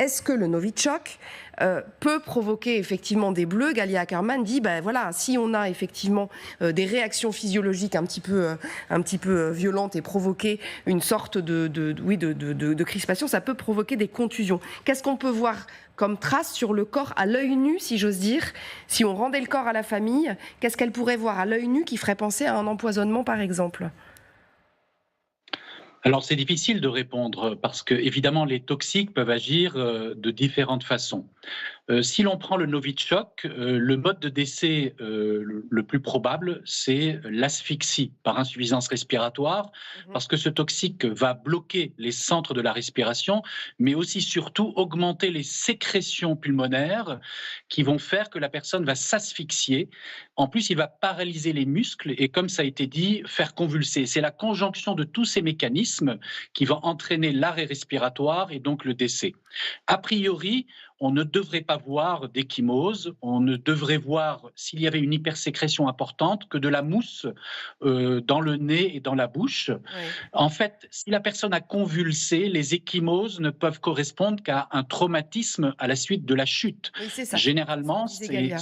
est-ce que le Novichok peut provoquer effectivement des bleus? Galia Ackerman dit, voilà, si on a effectivement des réactions physiologiques un petit peu violentes et provoquer une sorte de crispation, ça peut provoquer des contusions. Qu'est-ce qu'on peut voir comme trace sur le corps à l'œil nu, si j'ose dire? Si on rendait le corps à la famille, qu'est-ce qu'elle pourrait voir à l'œil nu qui ferait penser à un empoisonnement, par exemple? Alors c'est difficile de répondre parce que évidemment les toxiques peuvent agir de différentes façons. Si l'on prend le Novichok, le mode de décès le plus probable, c'est l'asphyxie par insuffisance respiratoire, parce que ce toxique va bloquer les centres de la respiration, mais aussi surtout augmenter les sécrétions pulmonaires qui vont faire que la personne va s'asphyxier. En plus, il va paralyser les muscles et, comme ça a été dit, faire convulser. C'est la conjonction de tous ces mécanismes qui va entraîner l'arrêt respiratoire et donc le décès. A priori, on ne devrait pas voir d'échymose, on ne devrait voir, s'il y avait une hypersécrétion importante, que de la mousse dans le nez et dans la bouche. Oui. En fait, si la personne a convulsé, les ecchymoses ne peuvent correspondre qu'à un traumatisme à la suite de la chute. Oui, c'est ça. Généralement, c'est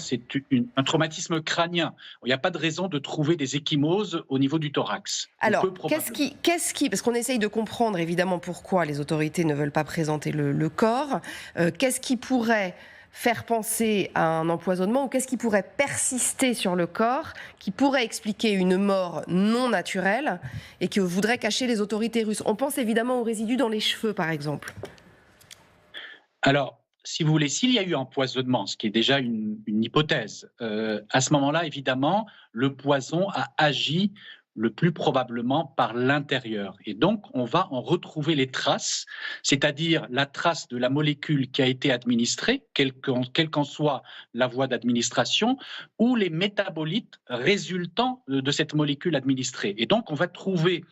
un traumatisme crânien. Il n'y a pas de raison de trouver des ecchymoses au niveau du thorax. Alors, parce qu'on essaye de comprendre évidemment pourquoi les autorités ne veulent pas présenter le corps, qu'est-ce qui pourrait faire penser à un empoisonnement, ou qu'est-ce qui pourrait persister sur le corps, qui pourrait expliquer une mort non naturelle et que voudraient cacher les autorités russes? On pense évidemment aux résidus dans les cheveux, par exemple. Alors, si vous voulez, s'il y a eu empoisonnement, ce qui est déjà une hypothèse, à ce moment-là, évidemment, le poison a agi le plus probablement par l'intérieur. Et donc, on va en retrouver les traces, c'est-à-dire la trace de la molécule qui a été administrée, quelle qu'en soit la voie d'administration, ou les métabolites résultant de cette molécule administrée. Et donc, on va trouver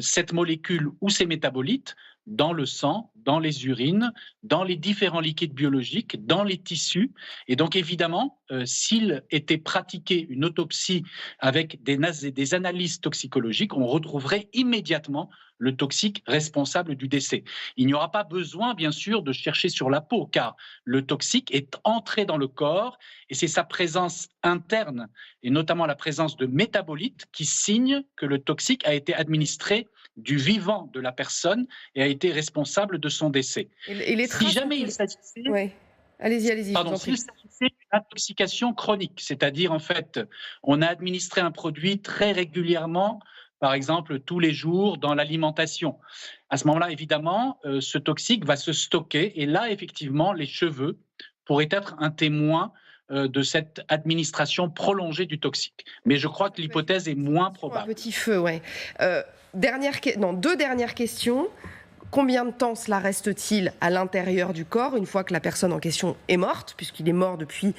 cette molécule ou ces métabolites dans le sang, dans les urines, dans les différents liquides biologiques, dans les tissus. Et donc, évidemment, s'il était pratiqué une autopsie avec des analyses toxicologiques, on retrouverait immédiatement le toxique responsable du décès. Il n'y aura pas besoin, bien sûr, de chercher sur la peau, car le toxique est entré dans le corps et c'est sa présence interne, et notamment la présence de métabolites, qui signe que le toxique a été administré du vivant de la personne et a été responsable de son décès. Et les traces, si jamais il s'agissait, ouais. Allez-y. pardon, s'il s'agissait d'une intoxication chronique, c'est-à-dire en fait, on a administré un produit très régulièrement, par exemple tous les jours dans l'alimentation. À ce moment-là, évidemment, ce toxique va se stocker et là, effectivement, les cheveux pourraient être un témoin de cette administration prolongée du toxique. Mais je crois que l'hypothèse est moins probable. Un petit feu, ouais. Deux dernières questions. Combien de temps cela reste-t-il à l'intérieur du corps une fois que la personne en question est morte, puisqu'il est mort depuis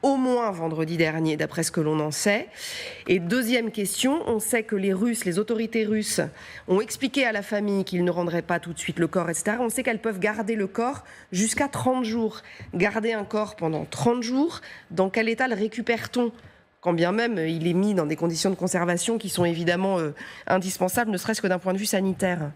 au moins vendredi dernier, d'après ce que l'on en sait? Et deuxième question, on sait que les autorités russes ont expliqué à la famille qu'ils ne rendraient pas tout de suite le corps, etc. On sait qu'elles peuvent garder le corps jusqu'à 30 jours. Garder un corps pendant 30 jours, dans quel état le récupère-t-on, quand bien même il est mis dans des conditions de conservation qui sont évidemment indispensables, ne serait-ce que d'un point de vue sanitaire?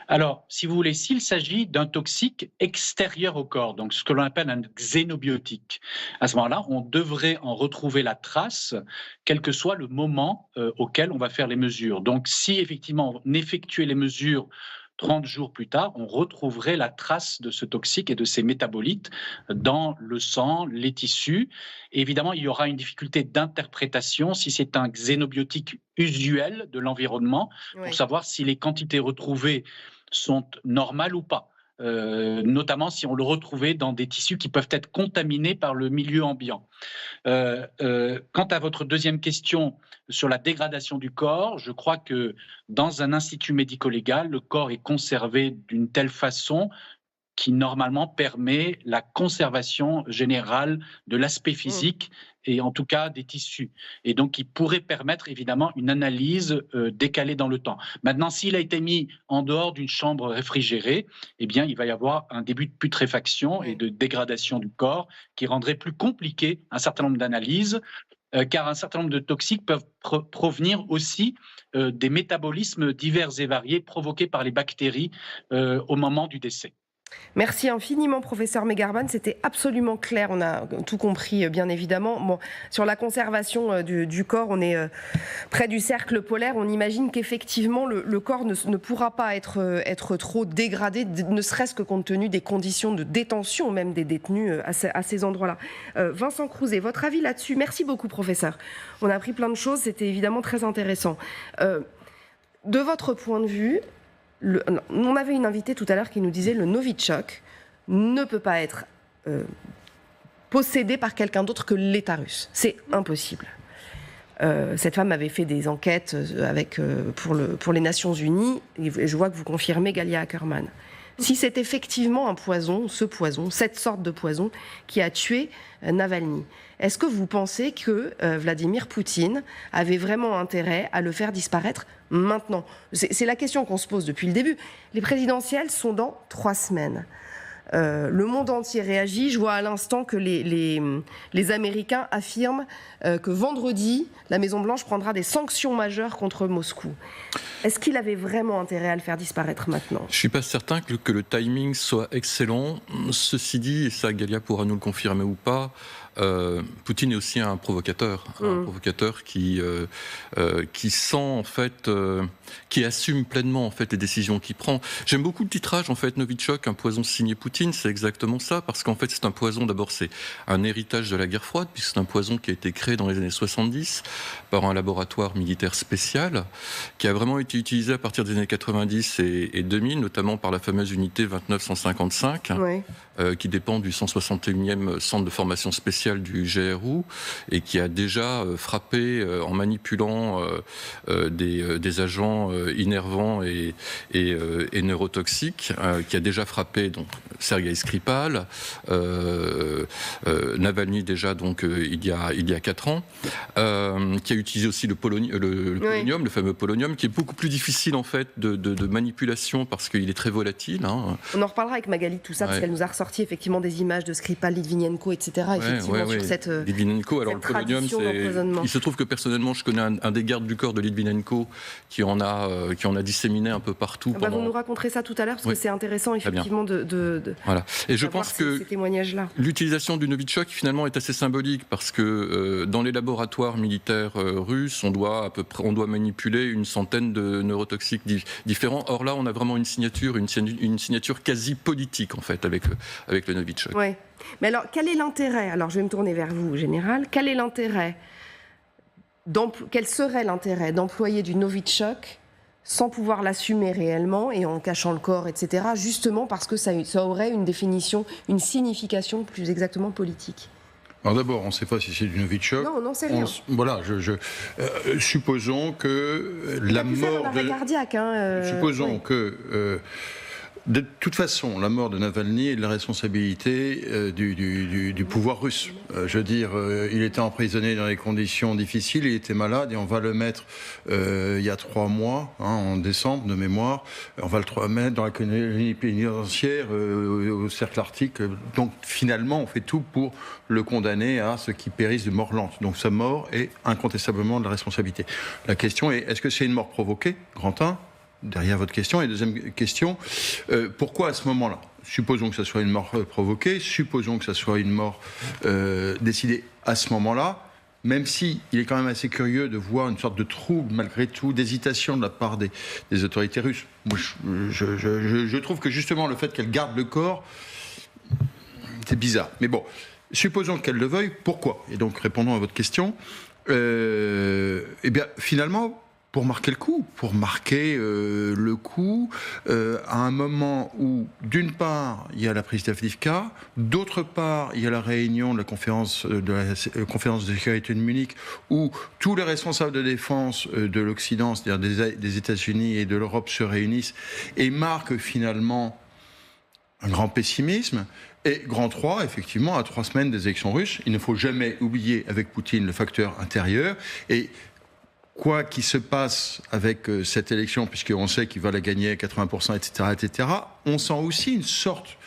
Alors, si vous voulez, s'il s'agit d'un toxique extérieur au corps, donc ce que l'on appelle un xénobiotique, à ce moment-là, on devrait en retrouver la trace, quel que soit le moment auquel on va faire les mesures. Donc, si effectivement on effectuait les mesures 30 jours plus tard, on retrouverait la trace de ce toxique et de ces métabolites dans le sang, les tissus. Et évidemment, il y aura une difficulté d'interprétation si c'est un xénobiotique usuel de l'environnement, pour savoir si les quantités retrouvées sont normales ou pas. Notamment si on le retrouvait dans des tissus qui peuvent être contaminés par le milieu ambiant. Quant à votre deuxième question sur la dégradation du corps, je crois que dans un institut médico-légal, le corps est conservé d'une telle façon qui normalement permet la conservation générale de l'aspect physique et en tout cas des tissus. Et donc, il pourrait permettre évidemment une analyse décalée dans le temps. Maintenant, s'il a été mis en dehors d'une chambre réfrigérée, eh bien, il va y avoir un début de putréfaction et de dégradation du corps qui rendrait plus compliqué un certain nombre d'analyses, car un certain nombre de toxiques peuvent provenir aussi des métabolismes divers et variés provoqués par les bactéries au moment du décès. Merci infiniment, professeur Megarban. C'était absolument clair. On a tout compris, bien évidemment. Bon, sur la conservation du corps, on est près du cercle polaire. On imagine qu'effectivement, le corps ne pourra pas être trop dégradé, ne serait-ce que compte tenu des conditions de détention même des détenus à ces endroits-là. Vincent Crouzet, votre avis là-dessus? Merci beaucoup, professeur. On a appris plein de choses. C'était évidemment très intéressant. De votre point de vue, on avait une invitée tout à l'heure qui nous disait le Novichok ne peut pas être possédé par quelqu'un d'autre que l'État russe. C'est impossible. Cette femme avait fait des enquêtes pour les Nations Unies, et je vois que vous confirmez, Galia Ackerman. Si c'est effectivement un poison, cette sorte de poison qui a tué Navalny, est-ce que vous pensez que Vladimir Poutine avait vraiment intérêt à le faire disparaître maintenant? C'est la question qu'on se pose depuis le début. Les présidentielles sont dans 3 semaines. Le monde entier réagit. Je vois à l'instant que les Américains affirment que vendredi, la Maison-Blanche prendra des sanctions majeures contre Moscou. Est-ce qu'il avait vraiment intérêt à le faire disparaître maintenant? Je ne suis pas certain que le timing soit excellent. Ceci dit, et ça Galia pourra nous le confirmer ou pas, Poutine est aussi un provocateur qui sent en fait, qui assume pleinement en fait les décisions qu'il prend. J'aime beaucoup le titrage en fait, Novichok, un poison signé Poutine, c'est exactement ça, parce qu'en fait c'est un poison, d'abord c'est un héritage de la guerre froide, puisque c'est un poison qui a été créé dans les années 70 par un laboratoire militaire spécial, qui a vraiment été utilisé à partir des années 90 et 2000, notamment par la fameuse unité 29155, qui dépend du 161e centre de formation spéciale du GRU, et qui a déjà frappé en manipulant des agents innervants et neurotoxiques, qui a déjà frappé donc Sergueï Skripal, Navalny déjà donc il y a 4 ans, qui a utilisé aussi le polonium, le fameux polonium, qui est beaucoup plus difficile en fait de manipulation parce qu'il est très volatile. On en reparlera avec Magali tout ça, parce qu'elle nous a ressorti effectivement des images de Skripal, Litvinenko, etc. Effectivement sur cette Litvinenko, alors le polonium, il se trouve que personnellement je connais un des gardes du corps de Litvinenko qui en a disséminé un peu partout. Vous nous raconterez ça tout à l'heure, parce que c'est intéressant effectivement voilà. Et je pense que ces témoignages-là. L'utilisation du Novichok finalement est assez symbolique, parce que dans les laboratoires militaires russes, on doit manipuler une centaine de neurotoxiques différents. Or là, on a vraiment une signature quasi politique en fait avec le Novichok. Oui. Mais alors, quel est l'intérêt? Alors, je vais me tourner vers vous, général. Quel serait l'intérêt d'employer du Novichok sans pouvoir l'assumer réellement et en cachant le corps, etc., justement parce que ça aurait une définition, une signification plus exactement politique? Alors d'abord, on ne sait pas si c'est du Novichok. Non, on n'en sait rien. Supposons que la mort de... cardiaque, supposons que... de toute façon, la mort de Navalny est de la responsabilité du pouvoir russe. Je veux dire, il était emprisonné dans des conditions difficiles, il était malade, et on va le mettre il y a 3 mois, en décembre de mémoire, on va le mettre dans la colonie pénitentiaire au cercle arctique. Donc finalement, on fait tout pour le condamner à ce qui périsse de mort lente. Donc sa mort est incontestablement de la responsabilité. La question est, est-ce que c'est une mort provoquée, grand 1 ? Derrière votre question. Et deuxième question, pourquoi à ce moment-là? Supposons que ce soit une mort provoquée, supposons que ce soit une mort décidée à ce moment-là, même si il est quand même assez curieux de voir une sorte de trouble, malgré tout, d'hésitation de la part des autorités russes. Moi, je trouve que justement le fait qu'elle garde le corps, c'est bizarre. Mais bon, supposons qu'elle le veuille, pourquoi? Et donc, répondons à votre question. Eh bien, finalement, pour marquer le coup, à un moment où, d'une part, il y a la prise d'Avdivka, d'autre part, il y a la réunion de la conférence de sécurité de Munich, où tous les responsables de défense de l'Occident, c'est-à-dire des États-Unis et de l'Europe, se réunissent et marquent finalement un grand pessimisme. Et grand 3, effectivement, à 3 semaines des élections russes, il ne faut jamais oublier avec Poutine le facteur intérieur. Et quoi qu'il se passe avec cette élection, puisqu'on sait qu'il va la gagner à 80%, etc., on sent aussi une sorte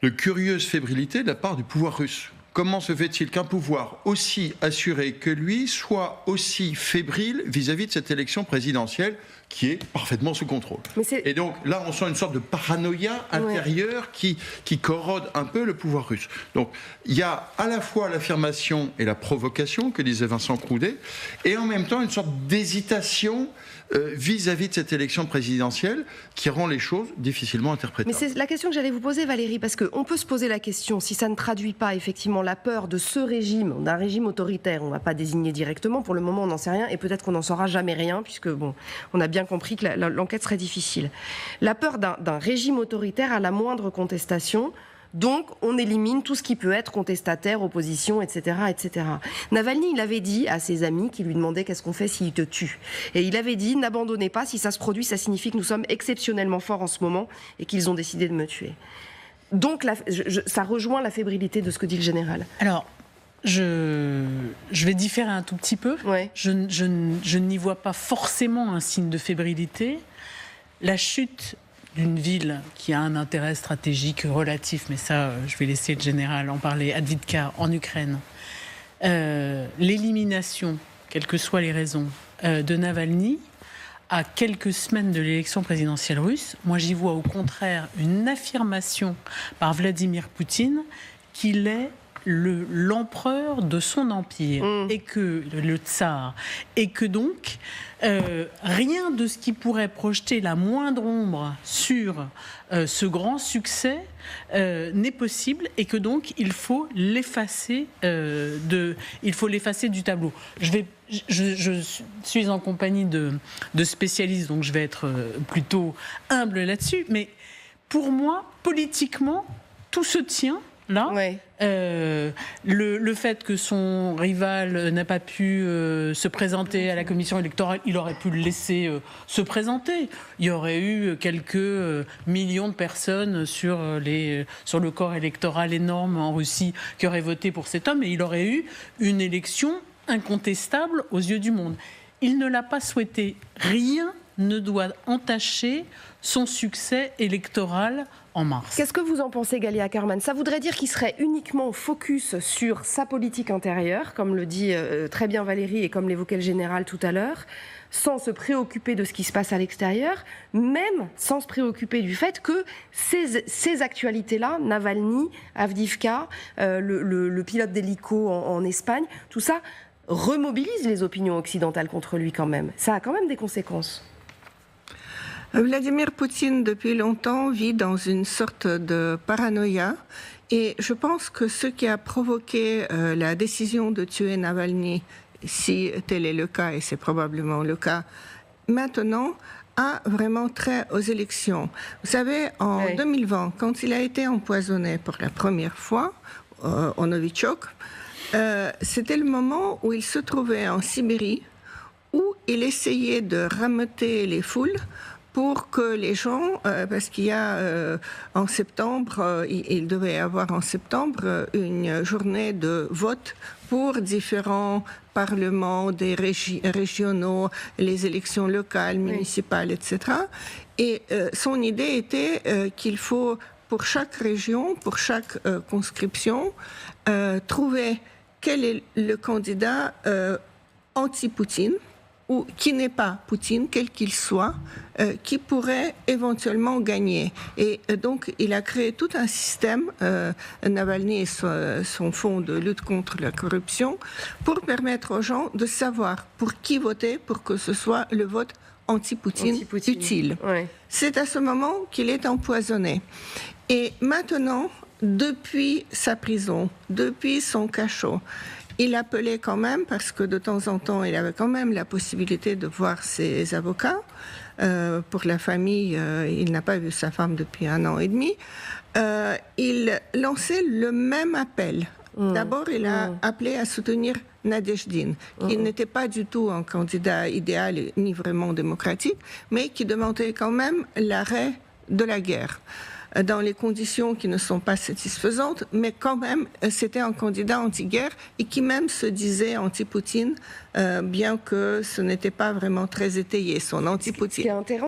de curieuse fébrilité de la part du pouvoir russe. Comment se fait-il qu'un pouvoir aussi assuré que lui soit aussi fébrile vis-à-vis de cette élection présidentielle qui est parfaitement sous contrôle. Et donc là, on sent une sorte de paranoïa intérieure qui corrode un peu le pouvoir russe. Donc il y a à la fois l'affirmation et la provocation, que disait Vincent Croudet, et en même temps une sorte d'hésitation vis-à-vis de cette élection présidentielle qui rend les choses difficilement interprétables. Mais c'est la question que j'allais vous poser, Valérie, parce qu'on peut se poser la question, si ça ne traduit pas effectivement la peur de ce régime, d'un régime autoritaire, on ne va pas désigner directement, pour le moment on n'en sait rien, et peut-être qu'on n'en saura jamais rien, puisque bon, on a bien compris que l'enquête serait difficile. La peur d'un régime autoritaire à la moindre contestation. Donc, on élimine tout ce qui peut être contestataire, opposition, etc., etc. Navalny, il avait dit à ses amis qui lui demandaient qu'est-ce qu'on fait s'il te tue. Et il avait dit, n'abandonnez pas, si ça se produit, ça signifie que nous sommes exceptionnellement forts en ce moment et qu'ils ont décidé de me tuer. Donc, ça rejoint la fébrilité de ce que dit le général. Alors, je vais différer un tout petit peu. Ouais. Je n'y vois pas forcément un signe de fébrilité. La chute d'une ville qui a un intérêt stratégique relatif, mais ça, je vais laisser le général en parler, Avdiivka, en Ukraine. L'élimination, quelles que soient les raisons, de Navalny, à quelques semaines de l'élection présidentielle russe, moi j'y vois au contraire une affirmation par Vladimir Poutine qu'il est l'empereur de son empire, et que le tsar, et que donc rien de ce qui pourrait projeter la moindre ombre sur ce grand succès n'est possible, et que donc il faut l'effacer du tableau. Je suis en compagnie de spécialistes, donc je vais être plutôt humble là-dessus, mais pour moi, politiquement, tout se tient là. Ouais. Le fait que son rival n'a pas pu se présenter à la commission électorale, il aurait pu le laisser se présenter. Il y aurait eu quelques millions de personnes sur le corps électoral énorme en Russie qui auraient voté pour cet homme, et il aurait eu une élection incontestable aux yeux du monde. Il ne l'a pas souhaité. Rien ne doit entacher son succès électoral en mars. Qu'est-ce que vous en pensez, Galia Ackerman ? Ça voudrait dire qu'il serait uniquement focus sur sa politique intérieure, comme le dit très bien Valérie et comme l'évoquait le général tout à l'heure, sans se préoccuper de ce qui se passe à l'extérieur, même sans se préoccuper du fait que ces actualités-là, Navalny, Avdiivka, le pilote d'hélico en Espagne, tout ça remobilise les opinions occidentales contre lui quand même. Ça a quand même des conséquences. Vladimir Poutine, depuis longtemps, vit dans une sorte de paranoïa. Et je pense que ce qui a provoqué la décision de tuer Navalny, si tel est le cas, et c'est probablement le cas maintenant, a vraiment trait aux élections. Vous savez, en 2020, quand il a été empoisonné pour la première fois, au Novichok, c'était le moment où il se trouvait en Sibérie, où il essayait de rameuter les foules pour que les gens, parce qu'il y a en septembre, il devait y avoir en septembre une journée de vote pour différents parlements, des régionaux, les élections locales, municipales, etc. Et son idée était qu'il faut, pour chaque région, pour chaque conscription, trouver quel est le candidat anti-Poutine, ou qui n'est pas Poutine, quel qu'il soit, qui pourrait éventuellement gagner. Et donc, il a créé tout un système, Navalny et son fonds de lutte contre la corruption, pour permettre aux gens de savoir pour qui voter, pour que ce soit le vote anti-Poutine utile. Ouais. C'est à ce moment qu'il est empoisonné. Et maintenant, depuis sa prison, depuis son cachot, il appelait quand même, parce que de temps en temps, il avait quand même la possibilité de voir ses avocats. Pour la famille, il n'a pas vu sa femme depuis 1 an et demi. Il lançait le même appel. D'abord, il a appelé à soutenir Nadezhdin, qui n'était pas du tout un candidat idéal ni vraiment démocratique, mais qui demandait quand même l'arrêt de la guerre, dans les conditions qui ne sont pas satisfaisantes, mais quand même, c'était un candidat anti-guerre et qui même se disait anti-Poutine, bien que ce n'était pas vraiment très étayé, son anti-Poutine.